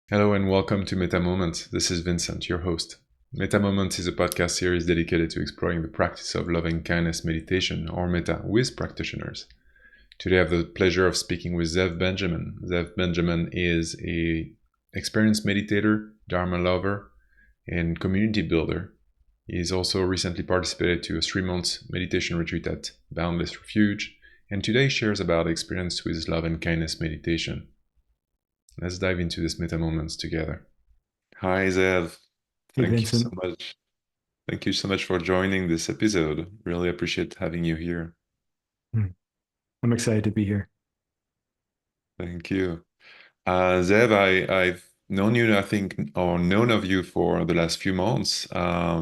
Hello and welcome to Mettā Moments. This is Vincent, your host. Mettā Moments is a podcast series dedicated to exploring the practice of loving kindness meditation, or Mettā, with practitioners. Today I have the pleasure of speaking with Zev Benjamin. Zev Benjamin is a experienced meditator, Dharma lover, and community builder. He's also recently participated to a 3-month meditation retreat at Boundless Refuge, and today shares about experience with love and kindness meditation. Let's dive into this Mettā Moments together. Hi, Zev. Hey, Thank you so Vincent. much. Thank you so much for joining this episode. Really appreciate having you here. Hmm. I'm excited to be here. Thank you. Zev, I've known you, I think, or known of you for the last few months,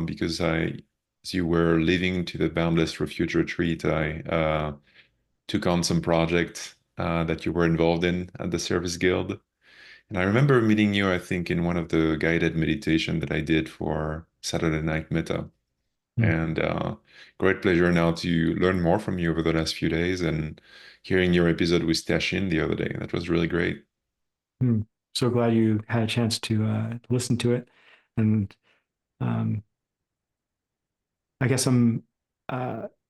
because as you were leaving to the Boundless Refuge retreat, I took on some project that you were involved in at the Service Guild. And I remember meeting you, I think, in one of the guided meditation that I did for Saturday Night Mettā. Hmm. And great pleasure now to learn more from you over the last few days and hearing your episode with Tashin the other day. That was really great. Hmm. So glad you had a chance to listen to it. And um, I guess I'm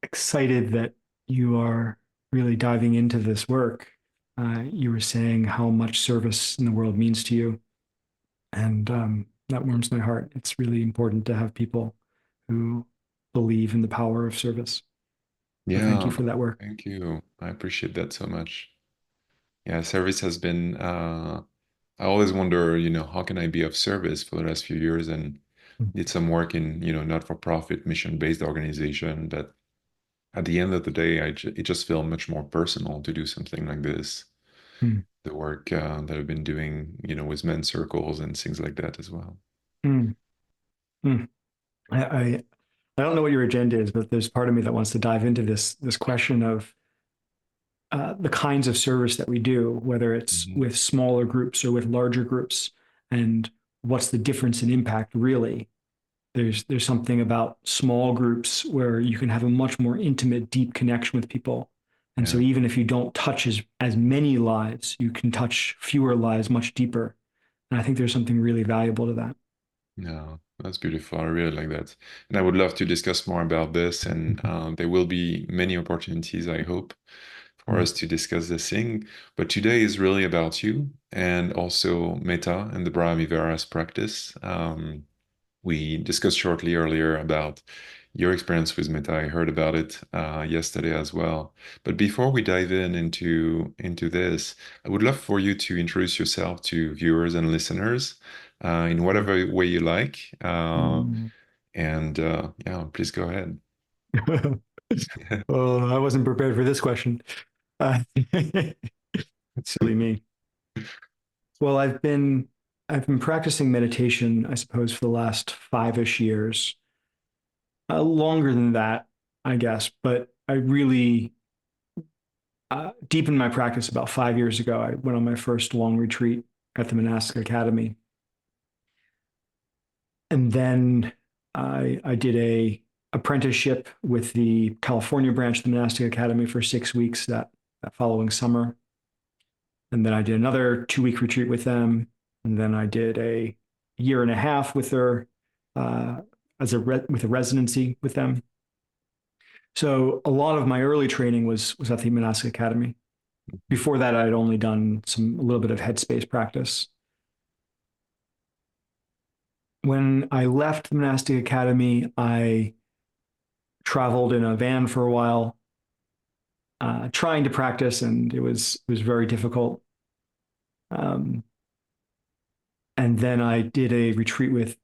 excited that you are really diving into this work. You were saying how much service in the world means to you, and that warms my heart. It's really important to have people who believe in the power of service. So thank you Yeah, for that work. thank you. I appreciate that so much. Yeah, service has been, I always wonder, how can I be of service for the last few years and did some work in, not-for-profit mission-based organization. But at the end of the day, it just felt much more personal to do something like this. Hmm. The work that I've been doing, with men's circles and things like that as well. Hmm. Hmm. I I don't know what your agenda is, but there's part of me that wants to dive into this question of the kinds of service that we do, whether it's Mhm. with smaller groups or with larger groups, and what's the difference in impact really. There's something about small groups where you can have a much more intimate, deep connection with people. And so Yeah, even if you don't touch as many lives, you can touch fewer lives much deeper. And I think there's something really valuable to that. no, that's beautiful. I really like that. And I would love to discuss more about this. And there will be many opportunities, I hope, for Mm. us to discuss this thing. But today is really about you and also Mettā and the Brahmaviharas practice. We discussed shortly earlier about your experience with Mettā. I heard about it yesterday as well. But before we dive into this, I would love for you to introduce yourself to viewers and listeners in whatever way you like. Mm. And yeah, please go ahead. Oh, I wasn't prepared for this question. Uh, silly me. Well, I've been practicing meditation, I suppose, for the last 5-ish years. Longer than that, I guess, but I really deepened my practice about 5 years ago. I went on my first long retreat at the monastic academy, and then I did a apprenticeship with the California branch of the monastic academy for 6 weeks that following summer. And then I did another 2-week retreat with them. And then I did a year and a half with her uh, with a residency with them. So a lot of my early training was at the monastic academy. Before that, I had only done a little bit of headspace practice. When I left the monastic academy, I traveled in a van for a while, trying to practice, and it was very difficult. Um, and then I did a retreat with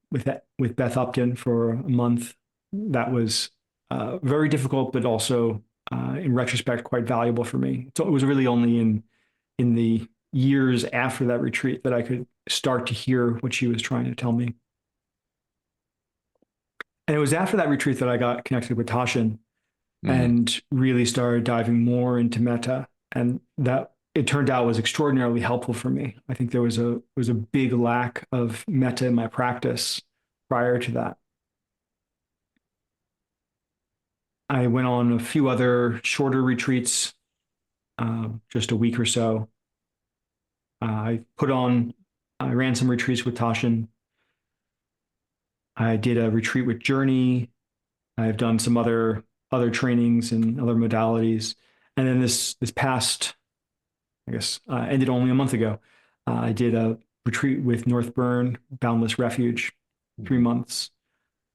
Beth Upton for a month. That was very difficult, but also in retrospect quite valuable for me. So it was really only in the years after that retreat that I could start to hear what she was trying to tell me. And it was after that retreat that I got connected with Tashin Mhm. and really started diving more into metta. And that it turned out was extraordinarily helpful for me. I think there was a big lack of metta in my practice prior to that. I went on a few other shorter retreats, just a week or so. I put on I ran some retreats with Toshin. I did a retreat with Journey. I've done some other trainings and other modalities. And then this past, I guess, ended only a month ago. I did a retreat with Northburn, Boundless Refuge, 3 months,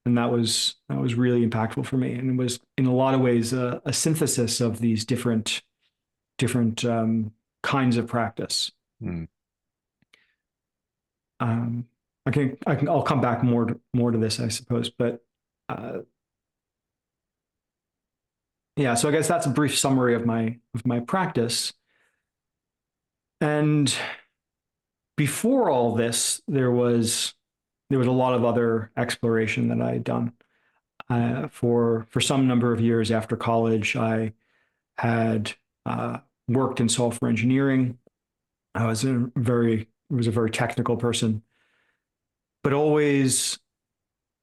and that was really impactful for me. And it was in a lot of ways a synthesis of these different kinds of practice. Mm. Um, I'll come back more to this, I suppose, but uh, yeah. So I guess that's a brief summary of my practice. And before all this, there was a lot of other exploration that I had done. For some number of years after college, I had worked in software engineering. I was a very technical person, but always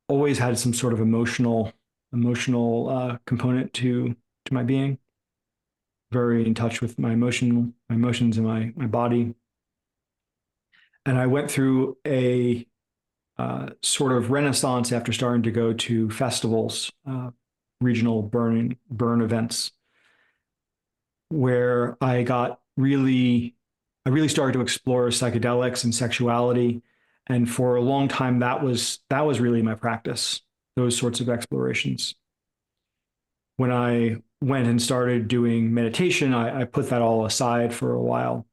had some sort of emotional component to my being. Very in touch with my emotions and my body. And I went through a sort of renaissance after starting to go to festivals, regional burn events, where I really started to explore psychedelics and sexuality. And for a long time, that was really my practice, those sorts of explorations. When I went and started doing meditation, I put that all aside for a while.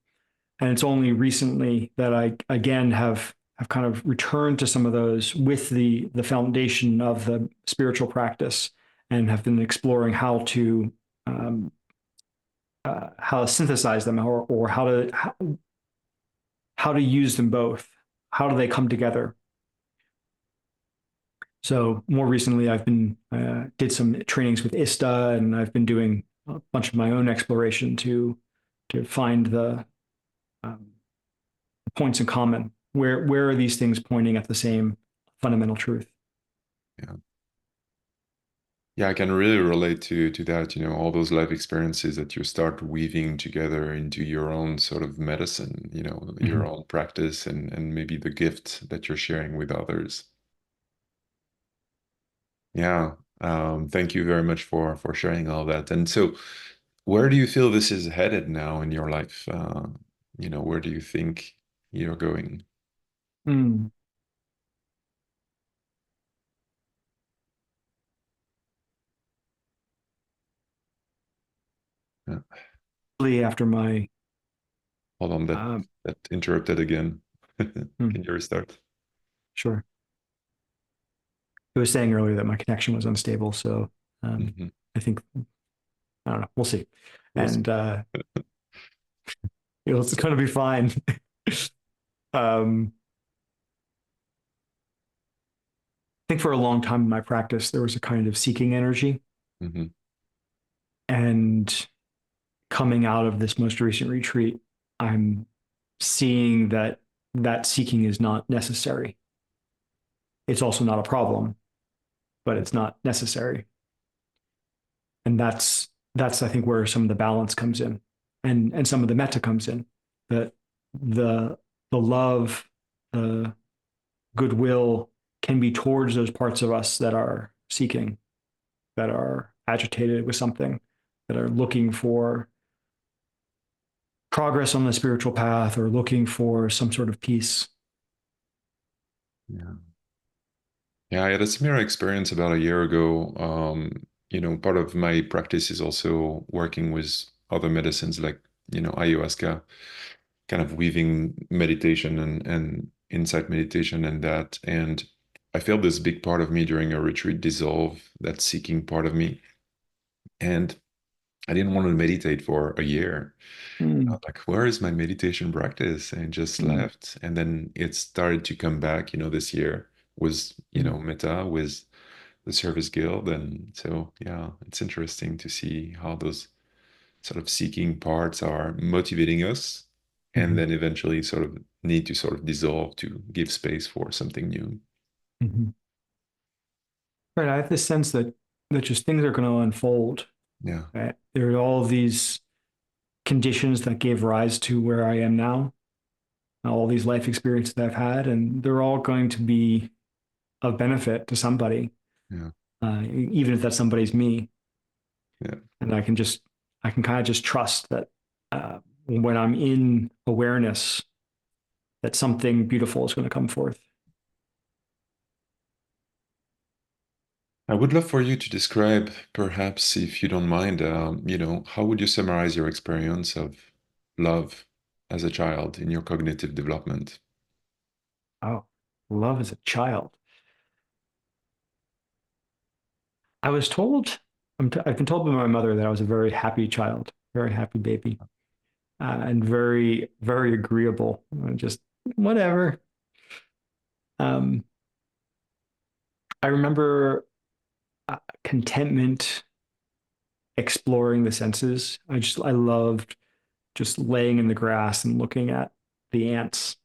And it's only recently that I again have kind of returned to some of those with the foundation of the spiritual practice, and have been exploring um, how to synthesize them, or how to use them both. How do they come together? So more recently, I've been did some trainings with ISTA, and I've been doing a bunch of my own exploration to find the um, points in common. Where are these things pointing at the same fundamental truth? Yeah. Yeah, I can really relate to that, all those life experiences that you start weaving together into your own sort of medicine, your Mhm. own practice and maybe the gift that you're sharing with others. Yeah. Thank you very much for sharing all that. And so where do you feel this is headed now in your life? Where do you think you're going? Mm. Yeah. After my Hold on, that um, that interrupted again. mm, Can you restart? sure. I was saying earlier that my connection was unstable, so Hmm. I think I don't know. We'll see, We'll see. and it's going to be fine. um, I think for a long time in my practice, there was a kind of seeking energy, Hmm. and coming out of this most recent retreat, I'm seeing that that seeking is not necessary. It's also not a problem, but it's not necessary. And that's I think where some of the balance comes in, and some of the metta comes in. That the the love, the goodwill can be towards those parts of us that are seeking, that are agitated with something, that are looking for progress on the spiritual path, or looking for some sort of peace. Yeah. Yeah, I had a similar experience about a year ago. Part of my practice is also working with other medicines like, ayahuasca, kind of weaving meditation and insight meditation and that. And I felt this big part of me during a retreat dissolve, that seeking part of me. And I didn't want to meditate for a year. I Mm, was like, where is my meditation practice? And just mm, left. And then it started to come back, this year was, mm, Mettā with the Service Guild. And so, yeah, it's interesting to see how those sort of seeking parts are motivating us and mm, then eventually sort of need to sort of dissolve to give space for something new. mm. Right. I have this sense that just things are going to unfold. Yeah. Right? There are all these conditions that gave rise to where I am now, all these life experiences that I've had, and they're all going to be of benefit to somebody, Yeah. even if that somebody's me. Yeah. And I can kind of just trust that when I'm in awareness, that something beautiful is going to come forth. I would love for you to describe, perhaps, if you don't mind, how would you summarize your experience of love as a child in your cognitive development? Oh, love as a child. I was told, I've been told by my mother that I was a very happy child, very happy baby, and very, very agreeable. Just whatever. Um, I remember contentment, exploring the senses. I loved just laying in the grass and looking at the ants,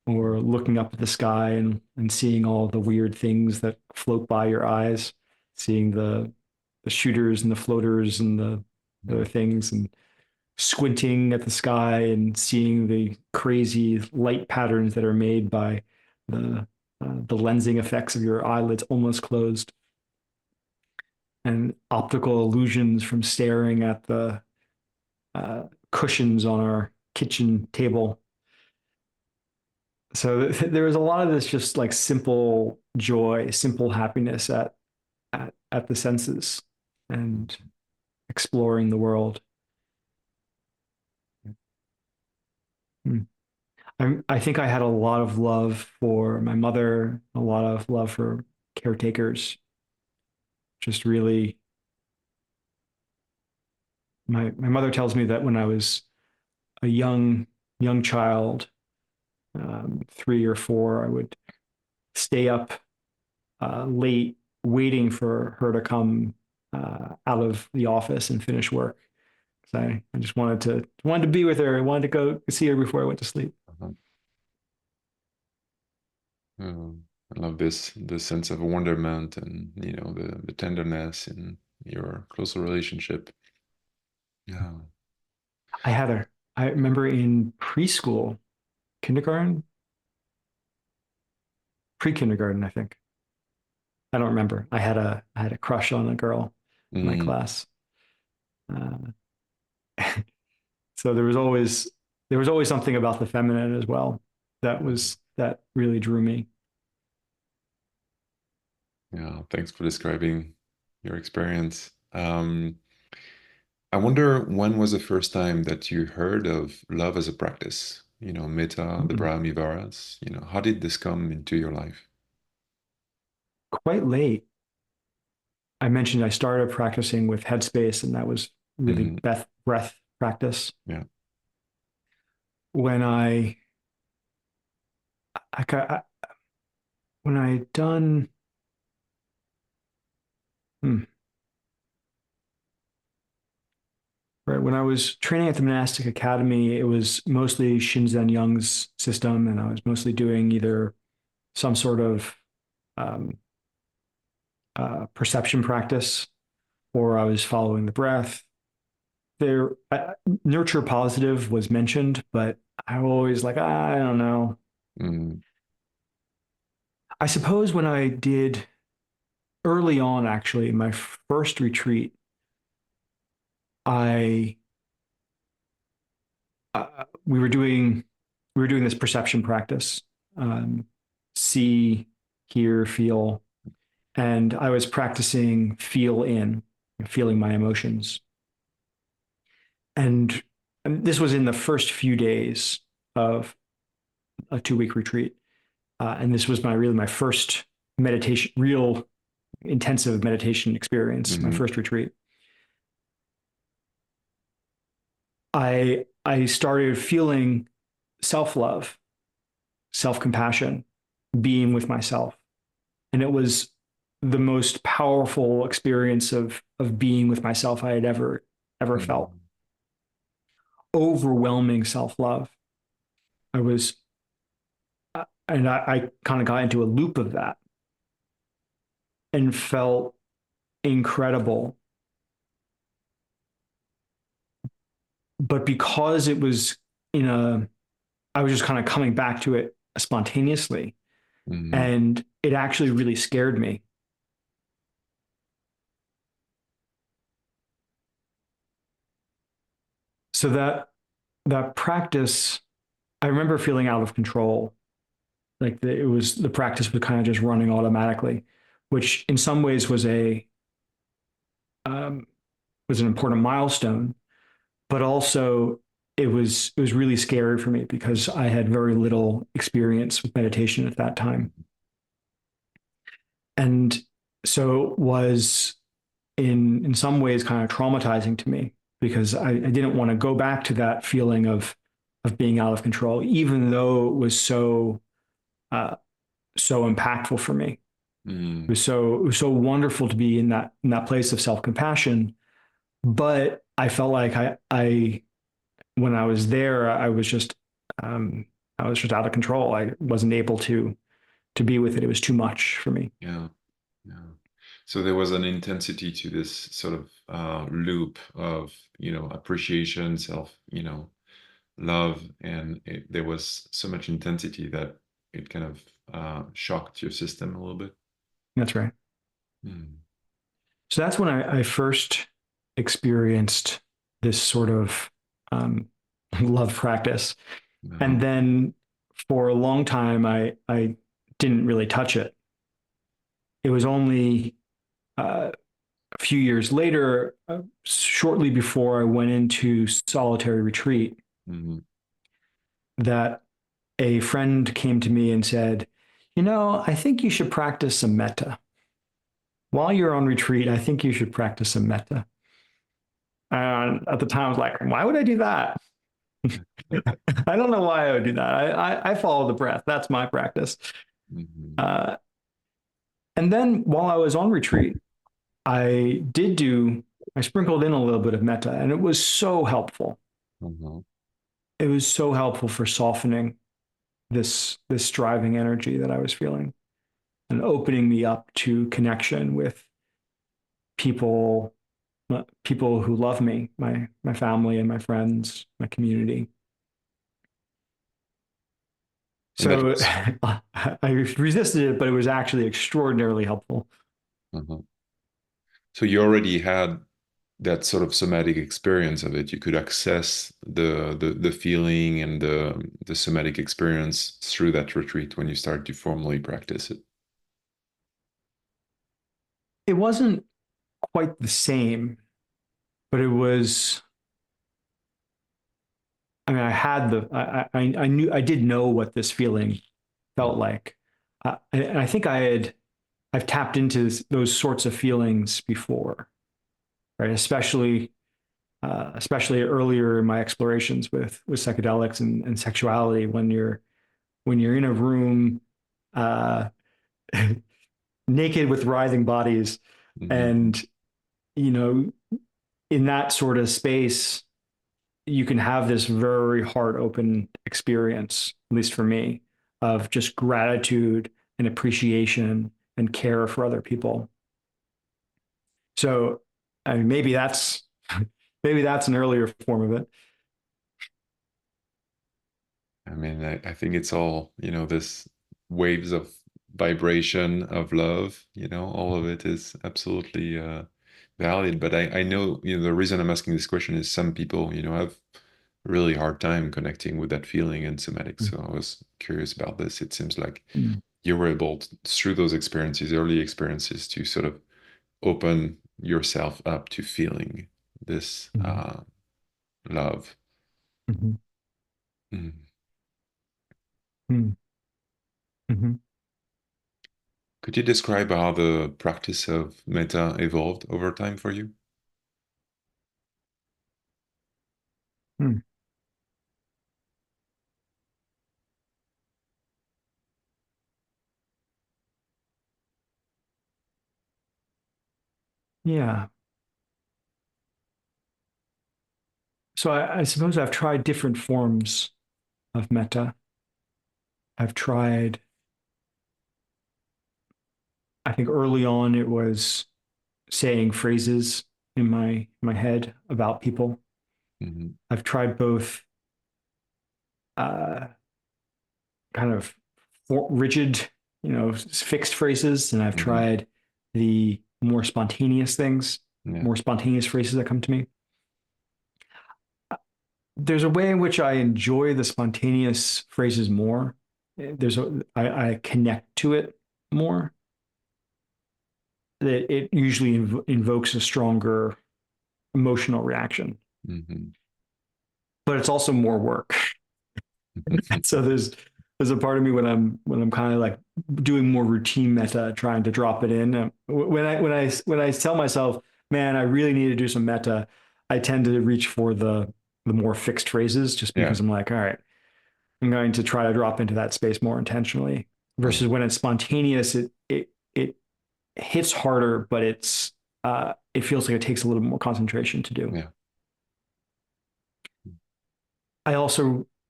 or looking up at the sky and seeing all the weird things that float by your eyes, seeing the shooters and the floaters and the other Yeah. things, and squinting at the sky and seeing the crazy light patterns that are made by the lensing effects of your eyelids almost closed, and optical illusions from staring at the cushions on our kitchen table. So there was a lot of this just like simple joy, simple happiness at the senses and exploring the world. I think I had a lot of love for my mother, a lot of love for caretakers. Just really, my mother tells me that when I was a young child, 3 or 4, I would stay up late waiting for her to come out of the office and finish work. Because I just wanted to be with her. I wanted to go see her before I went to sleep. Uh-huh. I love this sense of wonderment and the tenderness in your closer relationship. Yeah. I remember in preschool, kindergarten, pre-kindergarten, I think. I don't remember. I had a crush on a girl in my Mm, class. Uh, so there was always something about the feminine as well that really drew me. yeah. Thanks for describing your experience. I wonder, when was the first time that you heard of love as a practice? Mettā, the Mm. Brahmaviharas. How did this come into your life? Quite late. I mentioned I started practicing with Headspace, and that was really Mm, breath practice. yeah. When I when I done hmm, right when I was training at the monastic academy, it was mostly Shinzen Young's system, and I was mostly doing either some sort of um, perception practice, or I was following the breath. There, nurture positive was mentioned, but I always like, I don't know. Mm, I suppose when I did early on, actually, my first retreat, I we were doing this perception practice, um, see, hear, feel, and I was practicing feeling my emotions, and, and this was in the first few days of a 2 week retreat, and this was my first meditation, real intensive meditation experience, my hmm first retreat. I started feeling self love, self compassion, being with myself, and it was the most powerful experience of being with myself I had ever felt. mm, Overwhelming self love. I was, and I kind of got into a loop of that and felt incredible. But because it was in I was just kind of coming back to it spontaneously. Mm-hmm. And it actually really scared me. So that practice, I remember feeling out of control. Like the practice was kind of just running automatically, which in some ways um, was an important milestone, but also it was really scary for me because I had very little experience with meditation at that time, and so it was in some ways kind of traumatizing to me because I didn't want to go back to that feeling of being out of control, even though it was uh, so impactful for me. Mm-hmm. It was so wonderful to be in that place of self compassion. But I felt like I when I was there, um, I was just out of control. I wasn't able to be with it. It was too much for me. Yeah. Yeah. So there was an intensity to this sort of loop of, appreciation, self, love, and there was so much intensity that it kind of shocked your system a little bit. That's right. Mm. So that's when I first experienced this sort of um, love practice. Uh-huh. And then for a long time, I didn't really touch it. It was only a few years later, shortly before I went into solitary retreat, Mhm. that a friend came to me and said, I think you should practice some metta. While you're on retreat, I think you should practice some metta. And at the time, I was like, why would I do that? I don't know why I would do that. I follow the breath. That's my practice. Mhm. Uh, and then while I was on retreat, I sprinkled in a little bit of metta, and it was so helpful. Uh-huh. It was so helpful for softening this driving energy that I was feeling and opening me up to connection with people people who love me, my family and my friends, my community. And that So was, I resisted it, but it was actually extraordinarily helpful. uh-huh. So you already had that sort of somatic experience of it. You could access the feeling and the somatic experience through that retreat when you start to formally practice it. It wasn't quite the same, but it was. I mean, I had the. I knew I did know what this feeling felt Mhm. like. And I think I've tapped into those sorts of feelings before, right? Especially earlier in my explorations with psychedelics and sexuality, when you're in a room uh, naked with writhing bodies, Mhm. and you know, in that sort of space, you can have this very heart open experience, at least for me, of just gratitude and appreciation and care for other people. So, I mean, maybe that's an earlier form of it. I mean, I think it's all, this waves of vibration of love, all of it is absolutely valid. But I know, the reason I'm asking this question is some people, have a really hard time connecting with that feeling in somatics. So I was curious about this. It seems like Mm-hmm. you were able to, through those experiences, early experiences, to sort of open yourself up to feeling this love. Mm-hmm. Mm. Mm-hmm. Could you describe how the practice of metta evolved over time for you? Mm-hmm. Yeah. So I suppose I've tried different forms of metta. I've tried, I think early on it was saying phrases in my head about people. Hmm. I've tried both. kind of rigid, fixed phrases, and I've tried the more spontaneous things, more spontaneous phrases that come to me. There's a way in which I enjoy the spontaneous phrases more. I connect to it more. That it usually invokes a stronger emotional reaction, but it's also more work. So there's a part of me when I'm kind of like doing more routine metta, trying to drop it in. When I tell myself, man, I really need to do some metta, I tend to reach for the more fixed phrases, just because I'm like, all right, I'm going to try to drop into that space more intentionally. Versus when it's spontaneous, it hits harder, but it feels like it takes a little more concentration to do. Yeah.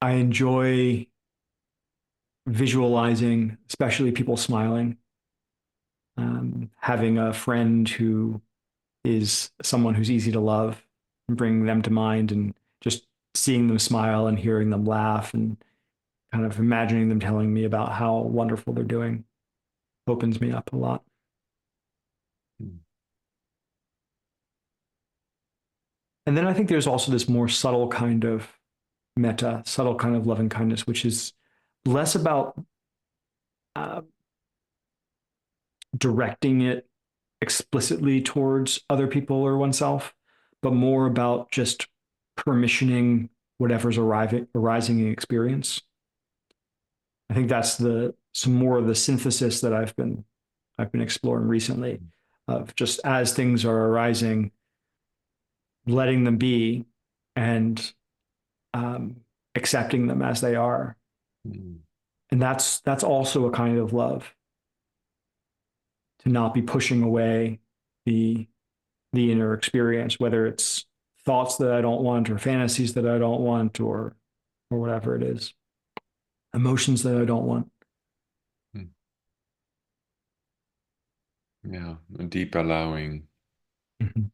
I enjoy visualizing, especially people smiling. Having a friend who is someone who's easy to love, and bringing them to mind, and just seeing them smile and hearing them laugh, and kind of imagining them telling me about how wonderful they're doing opens me up a lot. And then I think there's also this more subtle kind of metta, subtle kind of loving kindness, which is less about uh, directing it explicitly towards other people or oneself, but more about just permissioning whatever's arising in experience. I think that's some more of the synthesis that I've been exploring recently, of just as things are arising, letting them be, and accepting them as they are. And that's also a kind of love, to not be pushing away the inner experience, whether it's thoughts that I don't want, or fantasies that I don't want, or whatever it is, emotions that I don't want. Yeah, a deep allowing. Mm-hmm.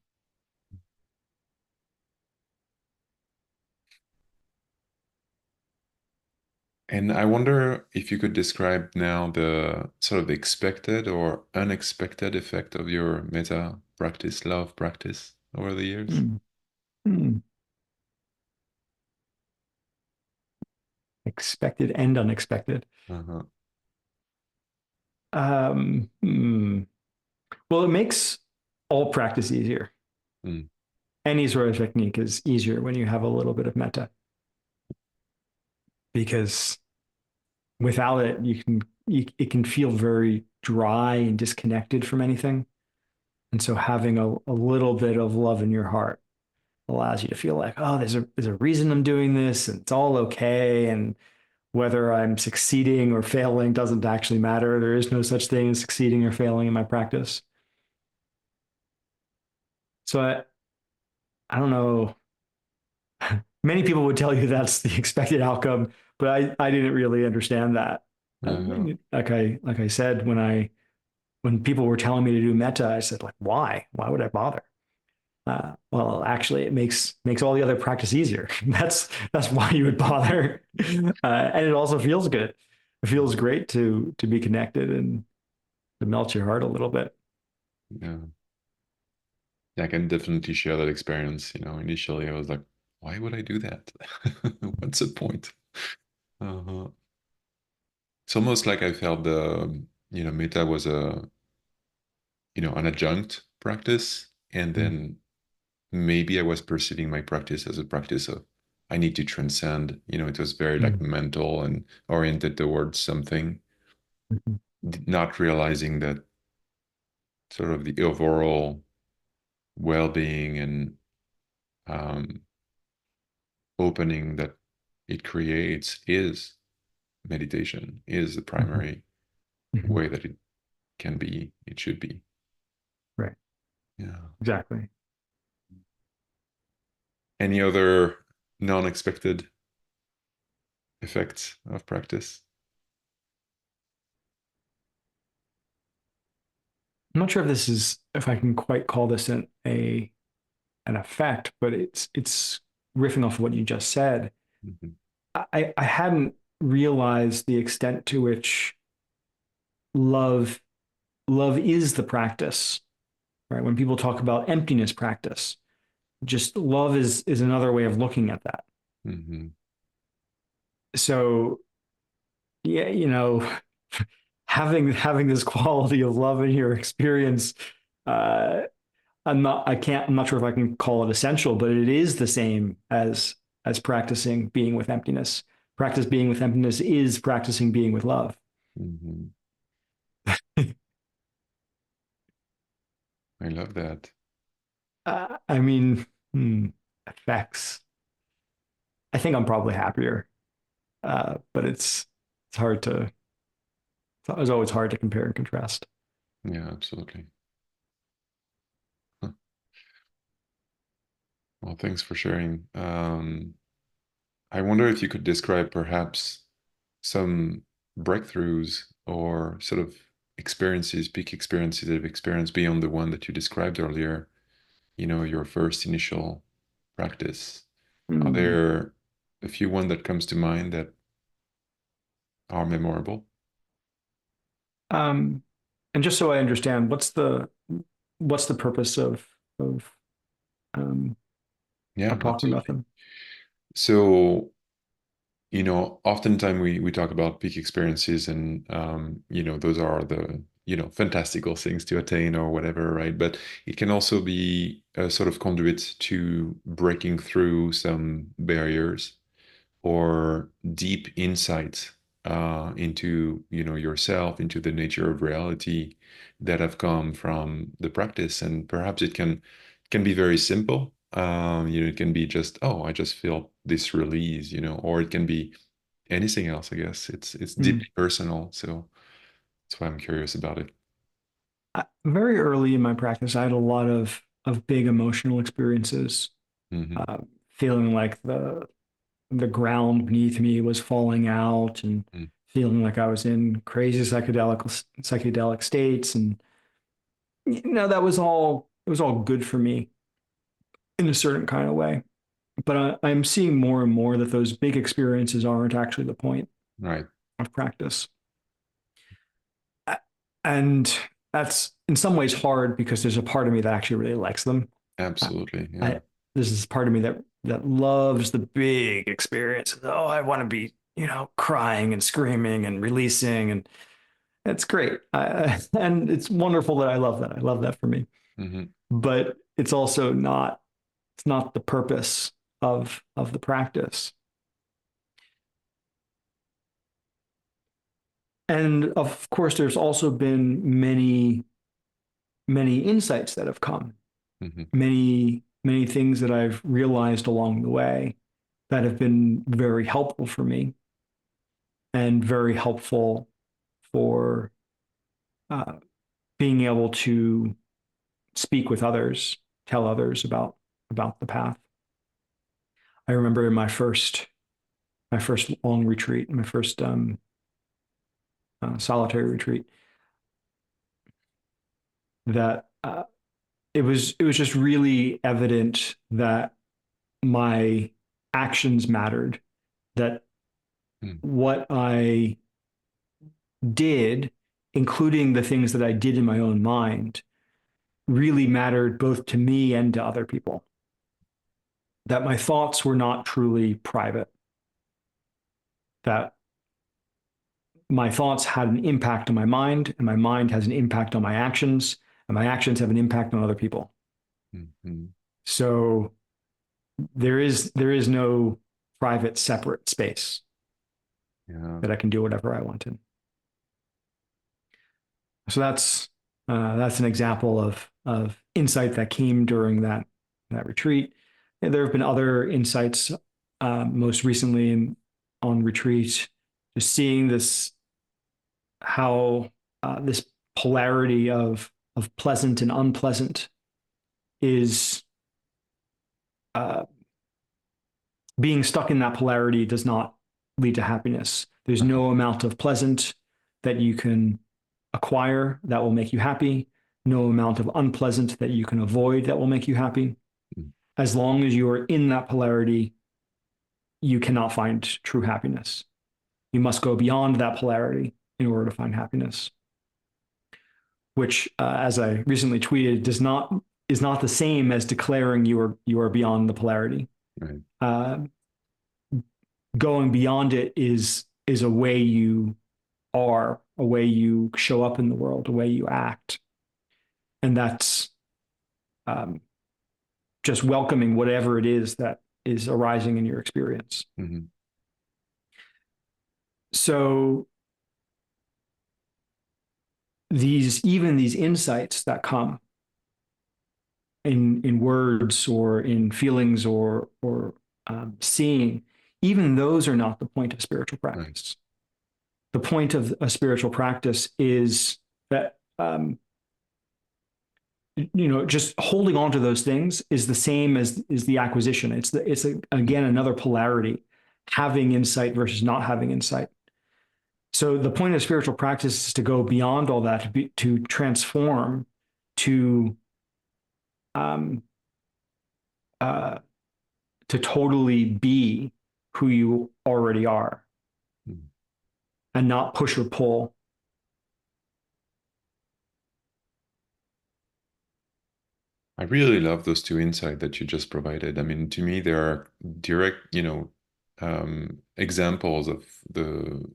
And I wonder if you could describe now the sort of expected or unexpected effect of your metta practice, love practice over the years. Mm-hmm. Expected and unexpected. Uh-huh. Um, hmm. Well, it makes all practice easier. Mm. Any sort of technique is easier when you have a little bit of metta, because without it, it can feel very dry and disconnected from anything. And so having a little bit of love in your heart allows you to feel like, oh, there's a reason I'm doing this, and it's all okay. And whether I'm succeeding or failing doesn't actually matter. There is no such thing as succeeding or failing in my practice. So I don't know. Many people would tell you that's the expected outcome, but I didn't really understand that. Uh, Like I said, when people were telling me to do metta, I said, like, why? Why would I bother? Well, actually, it makes all the other practice easier. That's why you would bother, and it also feels good. It feels great to be connected and to melt your heart a little bit. yeah. Yeah, I can definitely share that experience. Initially I was like, why would I do that? What's the point? Uh-huh. It's almost like I felt metta was an adjunct practice. And then maybe I was perceiving my practice as a practice of I need to transcend. It was very like mental and oriented towards something, not realizing that sort of the overall well-being and um, opening that it creates is meditation, is the primary way that it should be. Right. Yeah. Exactly. Any other non-expected effects of practice? I'm not sure if I can quite call this an effect, but it's riffing off of what you just said. Mhm. I hadn't realize the extent to which love love is the practice, right? When people talk about emptiness practice, just love is another way of looking at that. Mm-hmm. So yeah, having this quality of love in your experience, uh, I'm not sure if I can call it essential, but it is the same as practicing being with emptiness. Practice being with emptiness is practicing being with love. Mm-hmm. I love that. I mean, effects. I think I'm probably happier, but it's hard to. It's always hard to compare and contrast. Yeah, absolutely. Huh. Well, thanks for sharing. I wonder if you could describe perhaps some breakthroughs or sort of experiences, peak experiences that you've experienced beyond the one that you described earlier, your first initial practice. Are Mm. there a few one that comes to mind that are memorable? Um, and just so I understand, what's the purpose of um, Yeah, of talking about absolutely. them? So, oftentimes we talk about peak experiences and, those are the, fantastical things to attain or whatever, right? But it can also be a sort of conduit to breaking through some barriers or deep insights into yourself, into the nature of reality that have come from the practice. And perhaps it can be very simple. It can be just, oh, I just feel this release, or it can be anything else. I guess it's Mm. deeply personal, so that's why I'm curious about it. Very early in my practice, I had a lot of big emotional experiences, Hmm. uh, feeling like the ground beneath me was falling out, and feeling like I was in crazy psychedelic states, and that was all. It was all good for me in a certain kind of way. But I'm seeing more and more that those big experiences aren't actually the point Right. of practice. And that's in some ways hard because there's a part of me that actually really likes them. I, Absolutely. Yeah. I There's this part of me that loves the big experiences. Oh, I want to be, crying and screaming and releasing, and it's great. And it's wonderful that I love that. I love that for me. Hmm. But it's also not. It's not the purpose of the practice. And of course, there's also been many insights that have come, Hmm. many things that I've realized along the way that have been very helpful for me and very helpful for uh, being able to speak with others, tell others about the path. I remember in my first long retreat, my first solitary retreat, that it was just really evident that my actions mattered, that what I did, including the things that I did in my own mind, really mattered both to me and to other people. That my thoughts were not truly private, that my thoughts had an impact on my mind, and my mind has an impact on my actions, and my actions have an impact on other people. Hmm. So there is no private separate space Yeah. that I can do whatever I want in. So that's an example of insight that came during that retreat. And there have been other insights, most recently on retreat, just seeing this how this polarity of pleasant and unpleasant is uh, being stuck in that polarity does not lead to happiness. There's Uh-huh. no amount of pleasant that you can acquire that will make you happy, no amount of unpleasant that you can avoid that will make you happy. As long as you are in that polarity, you cannot find true happiness. You must go beyond that polarity in order to find happiness, which, as I recently tweeted, is not the same as declaring you are beyond the polarity. Right. Going beyond it is a way you are, a way you show up in the world, a way you act, and that's just welcoming whatever it is that is arising in your experience. Mm-hmm. So these insights that come in words or in feelings or seeing, even those are not the point of spiritual practice. Right. The point of a spiritual practice is that just holding on to those things is the same as the acquisition. It's again another polarity, having insight versus not having insight. So the point of spiritual practice is to go beyond all that, to transform, to totally be who you already are, and not push or pull. I really love those two insights that you just provided. I mean, to me, there are direct, examples of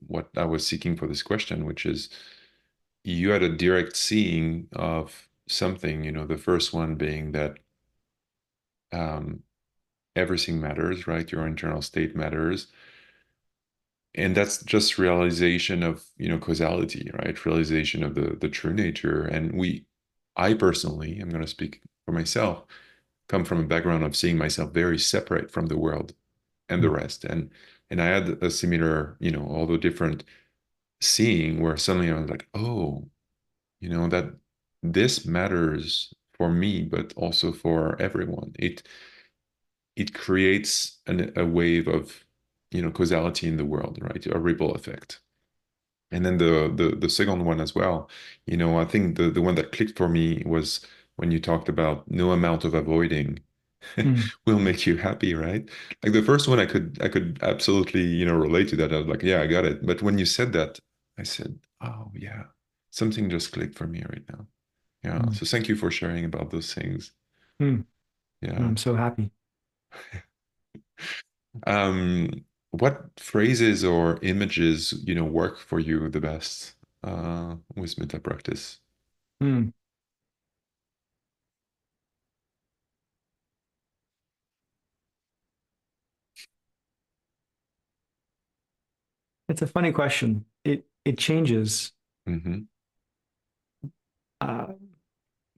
what I was seeking for this question, which is you had a direct seeing of something. The first one being that everything matters, right? Your internal state matters. And that's just realization of, causality, right? Realization of the true nature. And I personally, I'm going to speak for myself, come from a background of seeing myself very separate from the world and the rest. And I had a similar, although different seeing where suddenly I was like, oh, that this matters for me, but also for everyone. It creates a wave of, causality in the world, right? A ripple effect. And then the second one as well, I think the one that clicked for me was when you talked about no amount of avoiding will make you happy, right? Like the first one, I could absolutely, relate to that. I was like, yeah, I got it. But when you said that, I said, oh yeah, something just clicked for me right now. Yeah. So thank you for sharing about those things. Yeah. I'm so happy. What phrases or images, work for you the best with metta practice? It's a funny question. It changes. Mm-hmm.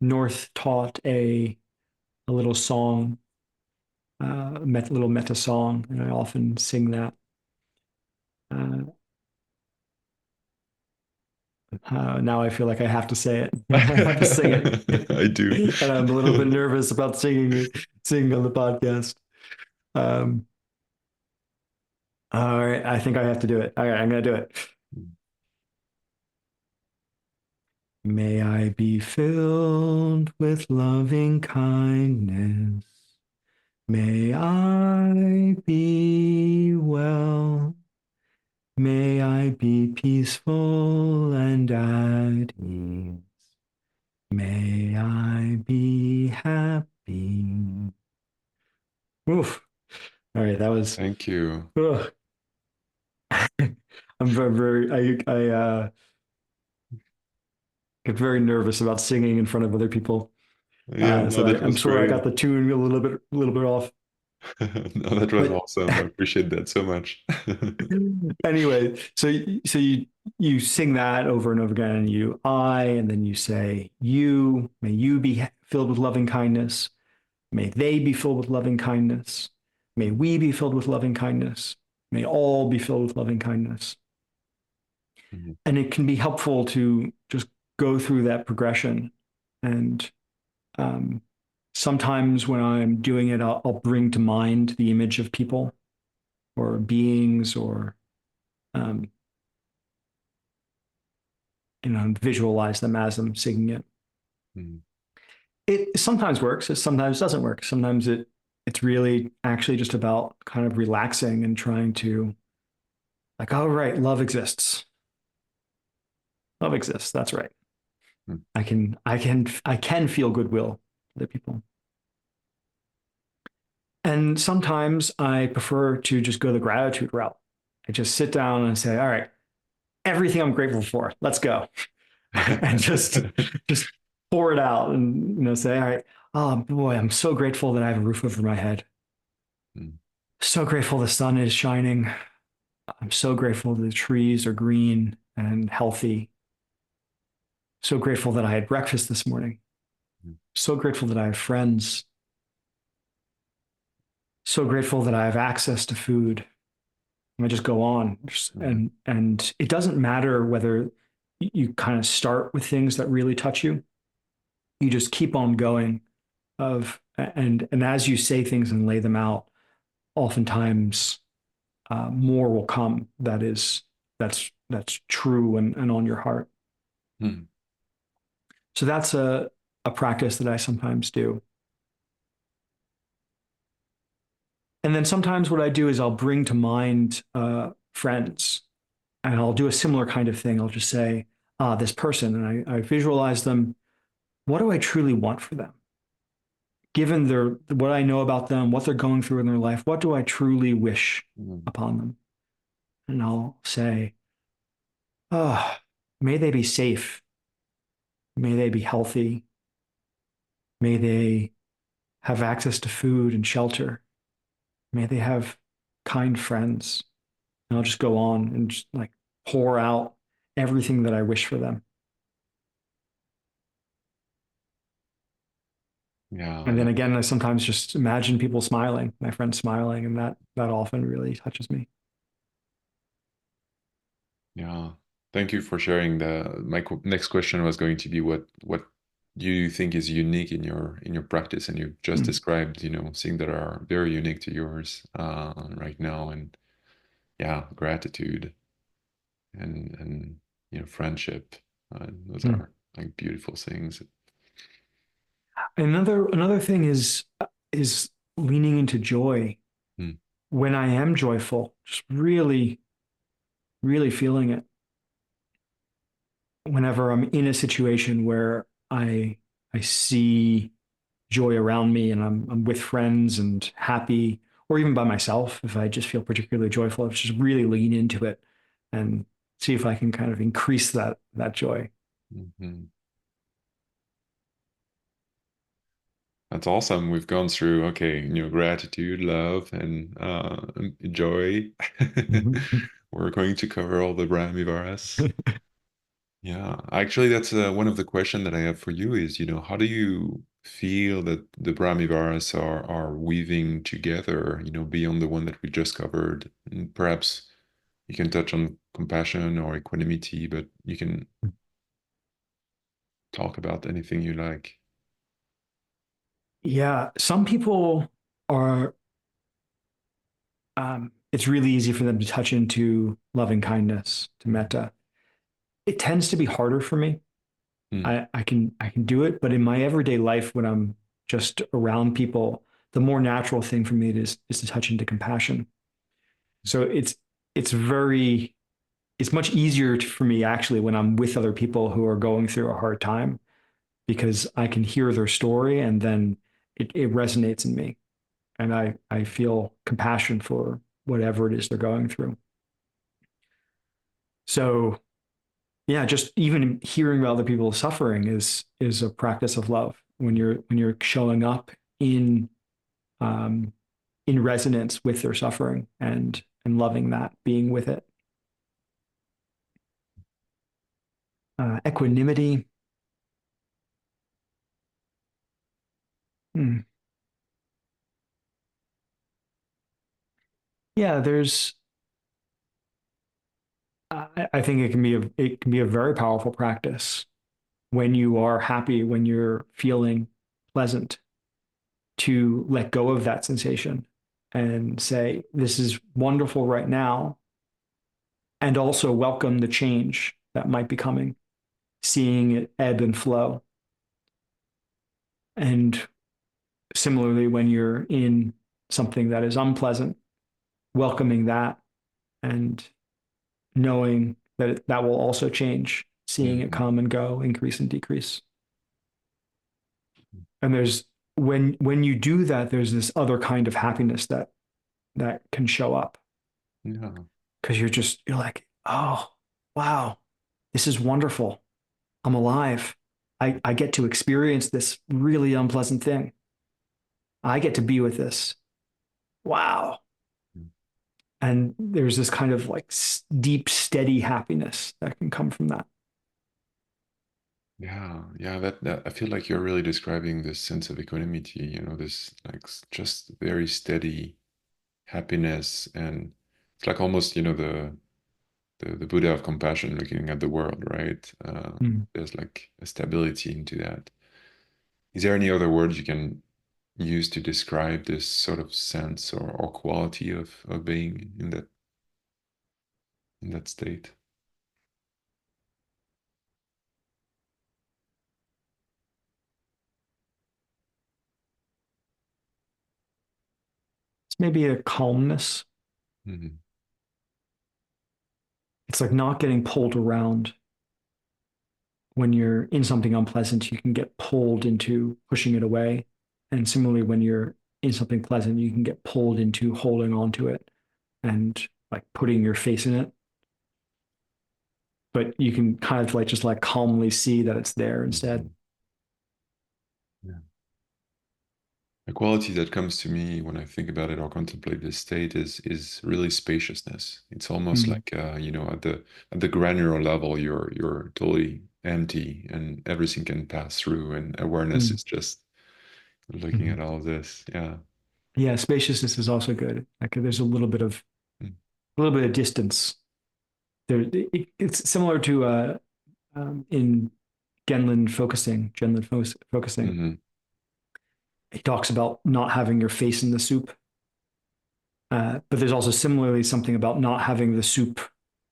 North taught a little song, little metta song, and I often sing that. Now I feel like I have to say it. I have to sing it. I do. And I'm a little bit nervous about singing on the podcast. All right, I think I have to do it. All right, I'm going to do it. May I be filled with loving kindness. May I be well. May I be peaceful and at ease. May I be happy. Oof. All right, that was. Thank you. I'm I get very nervous about singing in front of other people. Yeah, no, that I'm was sure I great. got the tune a little bit off. No, that was But awesome. I appreciate that so much. anyway, so you sing that over and over again, and and then you say, you, may you be filled with loving kindness. May they be filled with loving kindness. May we be filled with loving kindness. May all be filled with loving kindness. Mm-hmm. And it can be helpful to just go through that progression. And sometimes when I'm doing it, I'll bring to mind the image of people or beings or visualize them as I'm singing it. Mm-hmm. It sometimes works. It sometimes doesn't work. Sometimes it's really actually just about kind of relaxing and trying to Like, oh, right, love exists. Love exists. That's right. Mm. I can feel goodwill for the people. And sometimes I prefer to just go the gratitude route. I just sit down and say, all right, everything I'm grateful for, let's go. And just pour it out and say, all right, oh boy, I'm so grateful that I have a roof over my head. Mm. So grateful the sun is shining. I'm so grateful the trees are green and healthy. So grateful that I had breakfast this morning. Mm. So grateful that I have friends. So grateful that I have access to food. And I just go on. Mm. And it doesn't matter whether you kind of start with things that really touch you. You just keep on going and as you say things and lay them out, oftentimes more will come that's true and on your heart. Mm. So that's a practice that I sometimes do. And then sometimes what I do is I'll bring to mind friends and I'll do a similar kind of thing. I'll just say, this person, and I visualize them. What do I truly want for them? Given what I know about them, what they're going through in their life, what do I truly wish Mm. upon them? And I'll say, oh, may they be safe. May they be healthy. May they have access to food and shelter. May they have kind friends. And I'll just go on and just like pour out everything that I wish for them. Yeah, And then again, I sometimes just imagine people smiling, my friends smiling, and that often really touches me. yeah. Thank you for sharing. Next question was going to be what do you think is unique in your practice, and you just Mm, described, things that are very unique to yours right now, and yeah, gratitude and friendship. Those mm. are like beautiful things. Another thing is leaning into joy Mm. when I am joyful, just really, really feeling it. Whenever I'm in a situation where I see joy around me and I'm with friends and happy, or even by myself, if I just feel particularly joyful, I just really lean into it and see if I can kind of increase that joy. Mhm. That's awesome. We've gone through, okay, gratitude, love, and joy. Mhm. We're going to cover all the Brahmaviharas. Yeah, actually, that's one of the questions that I have for you is, how do you feel that the Brahmaviharas are weaving together, beyond the one that we just covered? And perhaps you can touch on compassion or equanimity, but you can talk about anything you like. Yeah, some people are, it's really easy for them to touch into loving kindness, to Mm. metta. It tends to be harder for me. Mm. I can do it, but in my everyday life, when I'm just around people, the more natural thing for me is to touch into compassion. So it's much easier for me actually when I'm with other people who are going through a hard time because I can hear their story and then it resonates in me and I feel compassion for whatever it is they're going through. So yeah, just even hearing about other people suffering is a practice of love when you're showing up in um, in resonance with their suffering and loving that, being with it. Equanimity. Hmm. Yeah, I think it can be a very powerful practice when you are happy, when you're feeling pleasant, to let go of that sensation and say, this is wonderful right now, and also welcome the change that might be coming, seeing it ebb and flow. And similarly, when you're in something that is unpleasant, welcoming that and knowing that that will also change, seeing it Mm-hmm. come and go, increase and decrease. And there's when you do that, there's this other kind of happiness that can show up Yeah. because you're like, oh wow, this is wonderful. I'm alive. I get to experience this really unpleasant thing. I get to be with this. Wow. And there's this kind of like deep, steady happiness that can come from that. Yeah, yeah, that I feel like you're really describing this sense of equanimity, this like just very steady happiness, and it's like almost, the Buddha of compassion looking at the world, right? Mm. There's like a stability into that. Is there any other words you can use to describe this sort of sense or quality of being in that state? It's maybe a calmness. Mm-hmm. It's like not getting pulled around. When you're in something unpleasant, you can get pulled into pushing it away. And similarly, when you're in something pleasant, you can get pulled into holding on to it and like putting your face in it. But you can kind of like just like calmly see that it's there instead. Mm-hmm. Yeah. A quality that comes to me when I think about it or contemplate this state is really spaciousness. It's almost Mm. like at the granular level, you're totally empty and everything can pass through, and awareness Mm. is just looking Mm. at all this. Yeah. Yeah, spaciousness is also good. Like there's Mm. a little bit of distance. It's similar to in Genlin focusing. Mm-hmm. He talks about not having your face in the soup. But there's also similarly something about not having the soup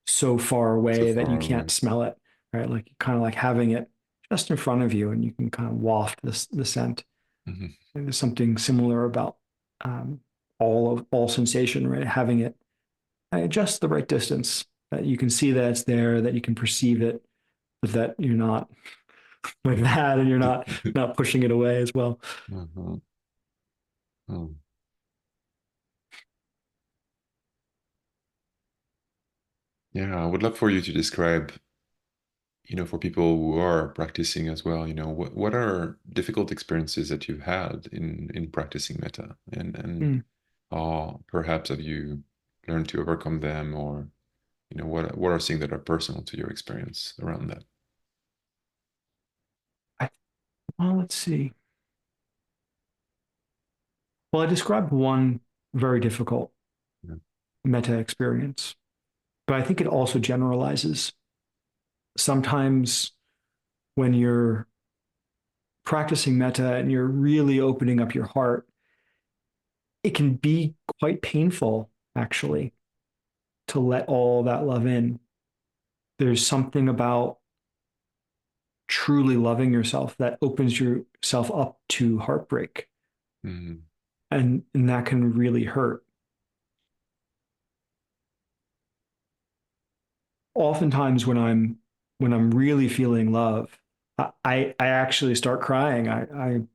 so far So away that you far can't away. smell it, right? Like kind of like having it just in front of you and you can kind of waft the scent. Mm-hmm. And there's something similar about um, all sensation, right? Having it at just the right distance that you can see that it's there, that you can perceive it, but that you're not like that and you're not pushing it away as well. Uh-huh. Oh. Yeah, I would love for you to describe, for people who are practicing as well, what are difficult experiences that you've had in practicing metta, and Mm. how perhaps have you learned to overcome them, or what are things that are personal to your experience around that? I, well, let's see. Well, I described one very difficult Yeah. meta experience, but I think it also generalizes. Sometimes when you're practicing metta and you're really opening up your heart, it can be quite painful, actually, to let all that love in. There's something about truly loving yourself that opens yourself up to heartbreak, Mm-hmm. and that can really hurt. Oftentimes, when I'm really feeling love, I actually start crying.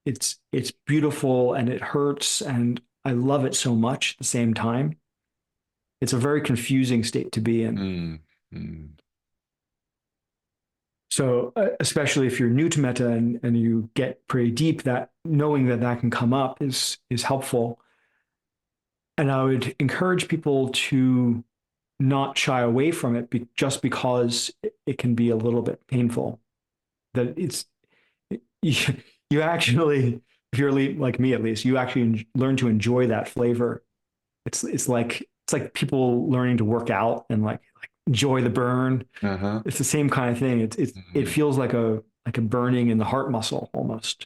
It's beautiful and it hurts and I love it so much at the same time. It's a very confusing state to be in. Mm-hmm. So especially if you're new to metta and you get pretty deep, that knowing that that can come up is helpful. And I would encourage people to not shy away from it just because it can be a little bit painful. That you, you actually, if you're like me at least, you actually learn to enjoy that flavor. It's like people learning to work out and like enjoy the burn. Uh-huh. It's the same kind of thing. It Mm-hmm. feels like a burning in the heart muscle almost.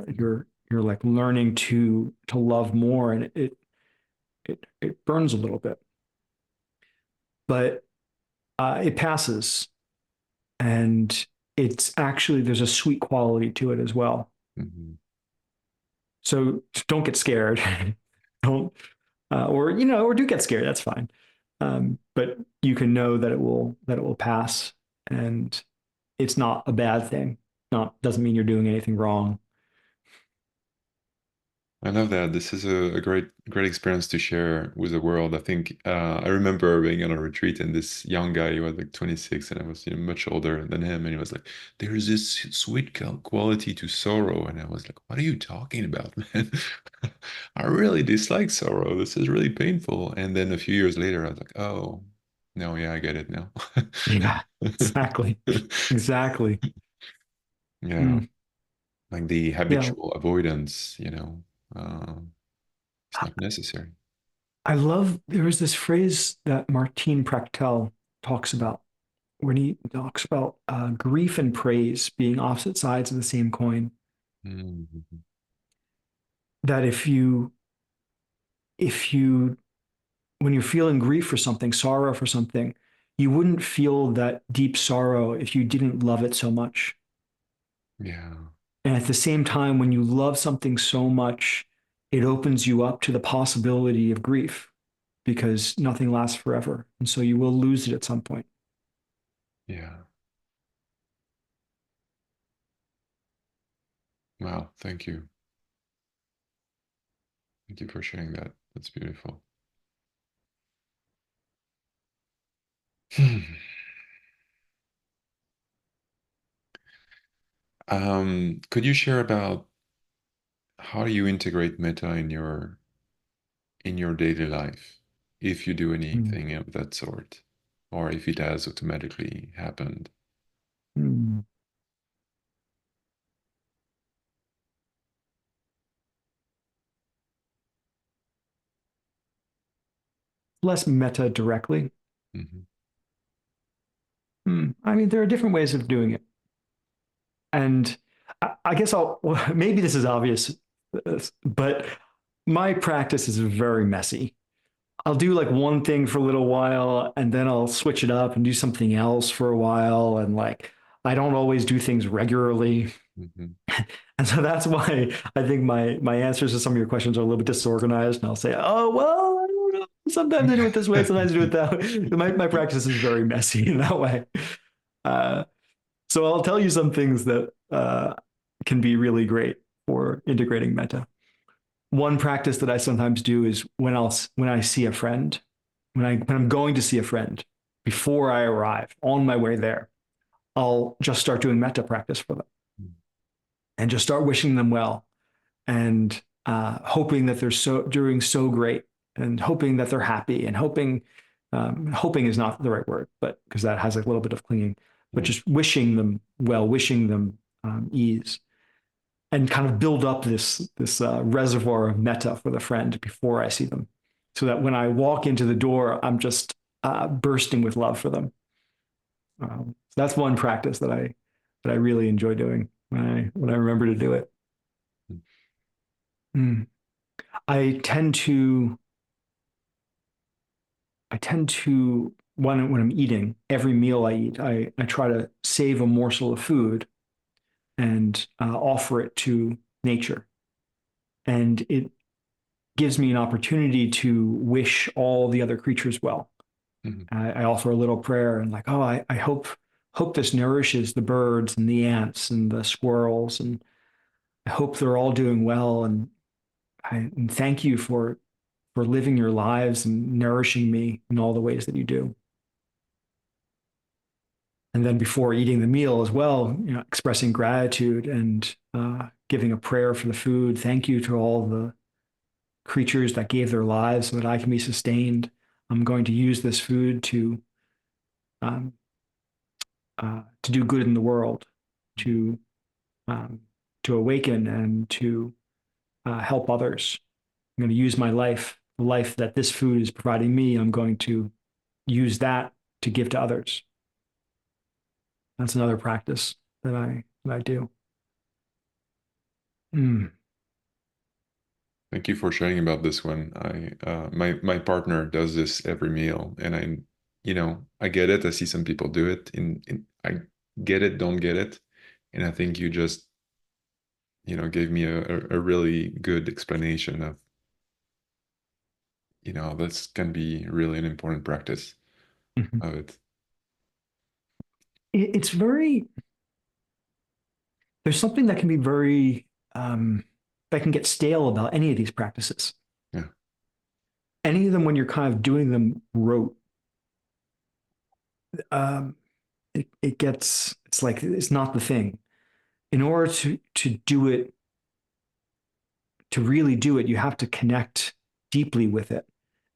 You're like learning to love more, and it burns a little bit, but it passes, and it's actually there's a sweet quality to it as well. Mm-hmm. So don't get scared. Don't or do get scared. That's fine. But you can know that it will pass, and it's not a bad thing. Not doesn't mean you're doing anything wrong. I love that. This is a great experience to share with the world. I think I remember being on a retreat and this young guy, he was like 26 and I was much older than him. And he was like, there's this sweet quality to sorrow. And I was like, what are you talking about, man? I really dislike sorrow. This is really painful. And then a few years later, I was like, oh, no, yeah, I get it now. Yeah, exactly, exactly. Yeah, Mm. like the Yeah, habitual avoidance, uh, it's not necessary. I love. There is this phrase that Martin Prachtel talks about when he talks about grief and praise being opposite sides of the same coin. Mhm. That if you when you're feeling grief for something, sorrow for something, you wouldn't feel that deep sorrow if you didn't love it so much. Yeah, And at the same time, when you love something so much, it opens you up to the possibility of grief because nothing lasts forever. And so you will lose it at some point. yeah. Wow, thank you. Thank you for sharing that. That's beautiful. Could you share about how you integrate metta in your daily life, if you do Mm. anything of that sort, or if it has automatically happened? Mm. Less meta directly. Hmm. I mean, there are different ways of doing it. And I guess well, maybe this is obvious, but my practice is very messy. I'll do like one thing for a little while and then I'll switch it up and do something else for a while. And like, I don't always do things regularly. Hmm. And so that's why I think my answers to some of your questions are a little bit disorganized. And I'll say, oh, well, I don't know. Sometimes I do it this way, sometimes I do it that way. My practice is very messy in that way. Uh, so I'll tell you some things that can be really great for integrating metta. One practice that I sometimes do is when I see a friend, when I'm going to see a friend, before I arrive on my way there, I'll just start doing metta practice for them and just start wishing them well and hoping that they're doing so great and hoping that they're happy and hoping is not the right word, but because that has a little bit of clinging, but Yeah. just wishing them well, wishing them ease and kind of build up this reservoir of metta for the friend before I see them, so that when I walk into the door, I'm just bursting with love for them. So that's one practice that I really enjoy doing when I remember to do it. Mm. I tend to when I'm eating every meal I eat, I try to save a morsel of food and offer it to nature, and it gives me an opportunity to wish all the other creatures well. Hmm. I offer a little prayer and like, oh, I hope this nourishes the birds and the ants and the squirrels, and I hope they're all doing well. And thank you for living your lives and nourishing me in all the ways that you do. And then before eating the meal as well, expressing gratitude and giving a prayer for the food. Thank you to all the creatures that gave their lives so that I can be sustained. I'm going to use this food um, to do good in the world, to um, to awaken and to help others. I'm going to use my life, the life that this food is providing me. I'm going to use that to give to others. That's another practice that I do. Mm. Thank you for sharing about this one. My partner does this every meal, and I get it. I see some people do it. I get it, don't get it, and I think you just gave me a really good explanation of That's can be really an important practice Mhm. of it. It's very, there's something that can be very, that can get stale about any of these practices. Yeah. Any of them, when you're kind of doing them rote, um, it gets, it's like, it's not the thing. In order to do it, to really do it, you have to connect deeply with it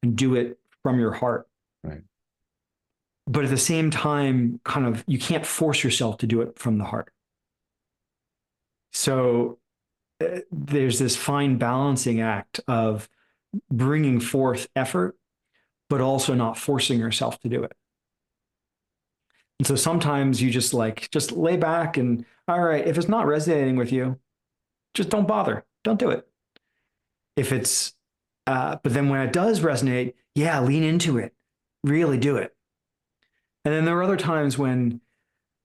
and do it from your heart. Right. But at the same time, kind of, you can't force yourself to do it from the heart. So there's this fine balancing act of bringing forth effort, but also not forcing yourself to do it. And so sometimes you just lay back and, all right, if it's not resonating with you, just don't bother. Don't do it. If it's, but then when it does resonate, yeah, lean into it, really do it. And then there are other times when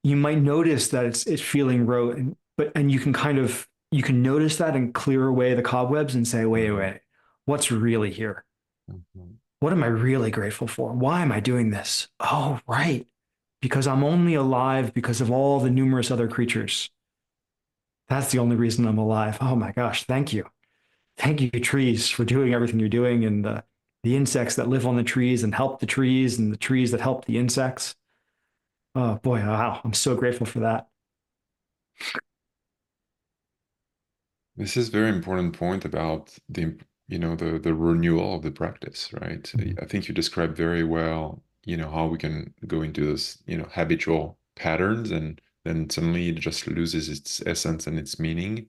you might notice that it's feeling rote, and you can kind of, you can notice that and clear away the cobwebs and say, Mhm. wait, what's really here? Mhm. What am I really grateful for? Why am I doing this? Oh, right. Because I'm only alive because of all the numerous other creatures. That's the only reason I'm alive. Oh my gosh, thank you. Thank you, trees, for doing everything you're doing, and the insects that live on the trees and help the trees, and the trees that help the insects. Oh boy, wow. I'm so grateful for that. This is very important point about the renewal of the practice, right? Mhm. I think you described very well, how we can go into this, habitual patterns, and then suddenly it just loses its essence and its meaning.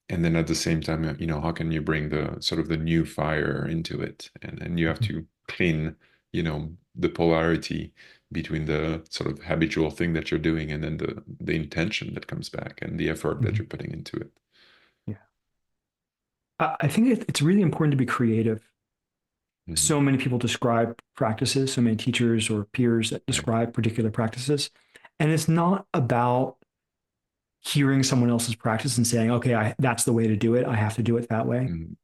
And then at the same time, how can you bring the sort of the new fire into it? And you have Mhm. to clean, the polarity between the sort of habitual thing that you're doing and then the intention that comes back and the effort that Mhm. you're putting into it. Yeah. I think it's really important to be creative. Mhm. So many people describe practices, so many teachers or peers that Right. describe particular practices. And it's not about hearing someone else's practice and saying, okay, that's the way to do it. I have to do it that way. Mhm.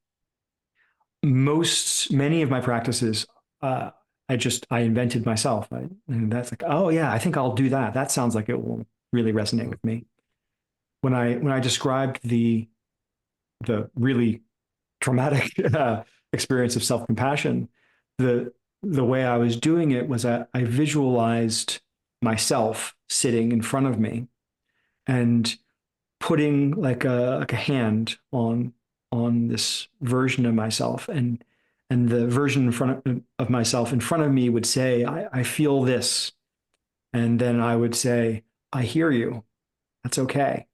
Many of my practices, uh, I invented myself. And that's like, oh yeah, I think I'll do that. That sounds like it will really resonate with me. When I described the really traumatic experience of self compassion, the the way I was doing it was I visualized myself sitting in front of me and putting like a hand on this version of myself, and the version in front of myself in front of me would say, I feel this, and then I would say, I hear you, that's okay.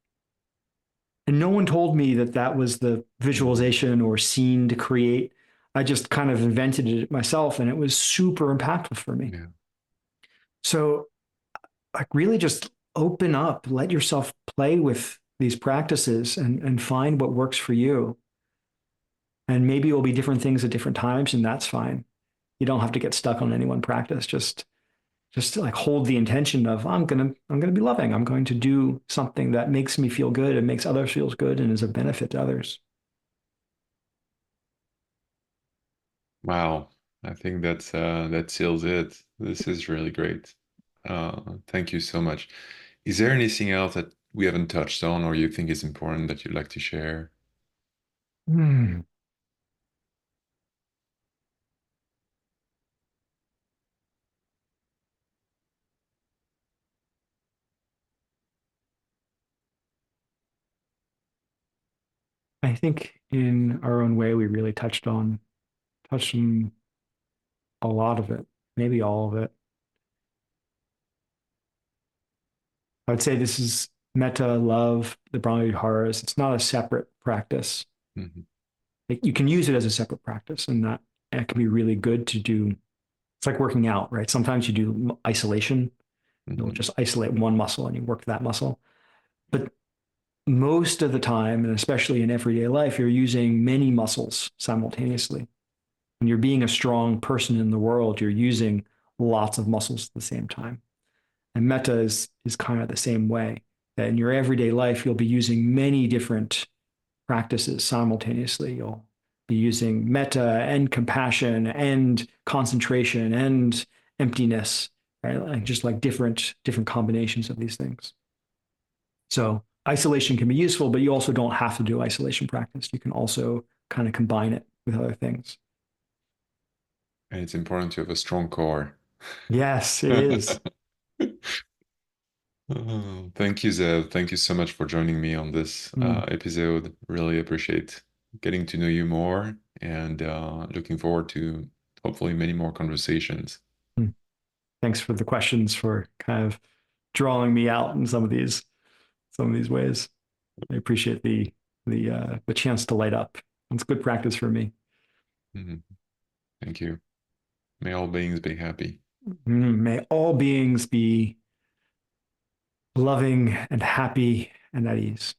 And no one told me that that was the Mhm. visualization or scene to create. I just kind of invented it myself, and it was super impactful for me. Yeah. So like really just open up, let yourself play with these practices and find what works for you. And maybe it will be different things at different times, and that's fine. You don't have to get stuck on any one practice. Just like hold the intention of I'm gonna be loving. I'm going to do something that makes me feel good and makes others feel good and is a benefit to others. Wow. I think that seals it. This is really great. Thank you so much. Is there anything else that we haven't touched on or you think is important that you'd like to share? Hmm. I think in our own way, we really touched on a lot of it, maybe all of it. I would say this is metta, love, the Brahmaviharas. It's not a separate practice. Hmm. Like, you can use it as a separate practice, and that can be really good to do. It's like working out, right? Sometimes you do isolation. You'll Hmm. just isolate one muscle and you work that muscle. But most of the time, and especially in everyday life, you're using many muscles simultaneously. When you're being a strong person in the world, you're using lots of muscles at the same time. And metta is kind of the same way. That in your everyday life, you'll be using many different practices simultaneously. be using metta and compassion and concentration and emptiness, right? Like just like different combinations of these things. So isolation can be useful, but you also don't have to do isolation practice. You can also kind of combine it with other things. And it's important to have a strong core. Yes, it is. Oh, thank you, Zev. Thank you so much for joining me on this Mm. episode. Really appreciate getting to know you more and looking forward to hopefully many more conversations. Mm. Thanks for the questions, for kind of drawing me out in some of these ways. I appreciate the chance to light up. It's good practice for me. Mhm. Thank you. May all beings be happy. May all beings be loving and happy and at ease.